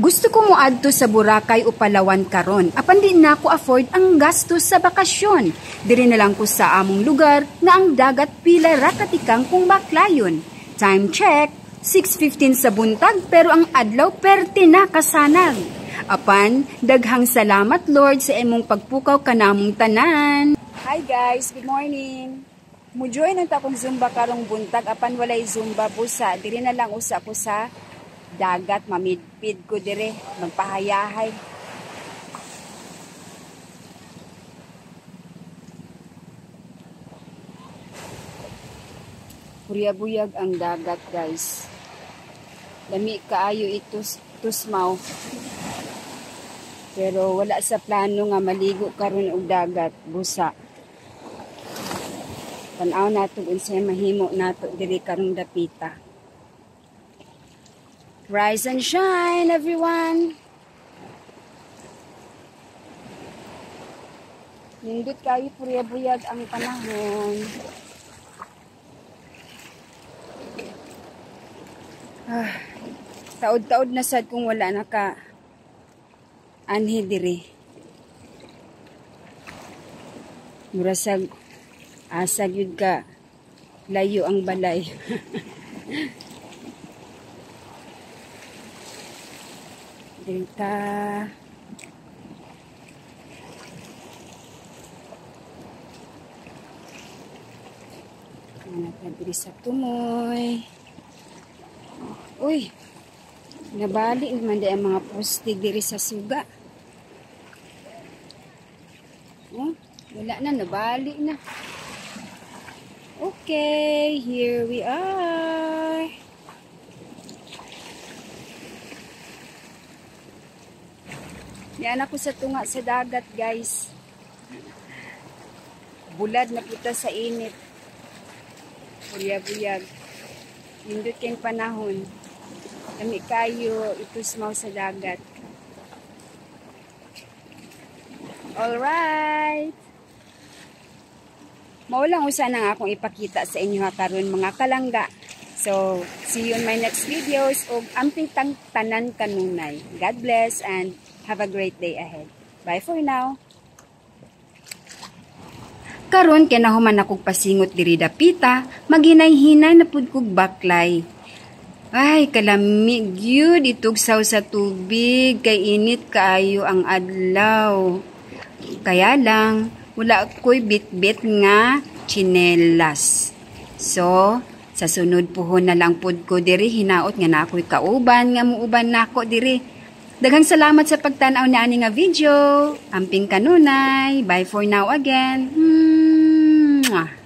Gusto ko mo adto sa Boracay o Palawan karon. Apan di na ko afford ang gastos sa bakasyon. Diri na lang ko sa among lugar nga ang dagat pila ra katikang kung baklayon. Time check, 6:15 sa buntag pero ang adlaw perti na kasanag. Apan daghang salamat Lord sa imong pagpukaw kanamong tanan. Hi guys, good morning. Mujoy na ta kong Zumba karong buntag apan walay Zumba busa. Diri na lang usa ko sa dagat, mamidpid ko dire, magpahayahay. Buyag ang dagat guys. Lami kaayo itus tusmaw. Pero wala sa plano nga maligo karon og dagat, busa. Tanaw nato unsay mahimo nato diri karong dapita. Rise and shine, everyone! Nindot kayo, purya-buyag ang panahon. Taod-taod na sad kung wala na ka anhi diri. Murasag asag yun ka layo ang balay. Delta. Diri sa tumoy. Uy, nabali naman di ang mga postig diri sa suga. Oh, wala na, nabali na. Okay, here we are. Yan ako sa tunga sa dagat, guys. Bulad na puta sa init. Buyag-buyag. Hindot kayong panahon. Kami kayo itusmaw sa dagat. Alright. Maulang usa na nga akong ipakita sa inyo ha karon mga kalangga. So, see you in my next videos. Og amping tanan kanunay. God bless and have a great day ahead. Bye for now. Karon kay nahuman akong pasingot diri dapita, maghinay-hinay na pud kog baklay. Ay, kalamig gyud itugsaw sa tubig kay init kaayo ang adlaw. Kaya lang wala ko'y bit-bit nga tsinelas. So, sa sunod puhon na lang pud ko diri hinaot nga na ako'y kauban nga muuban nako diri. Daghang salamat sa pagtanaw ni ani nga video. Amping kanunay. Bye for now again. Mwah.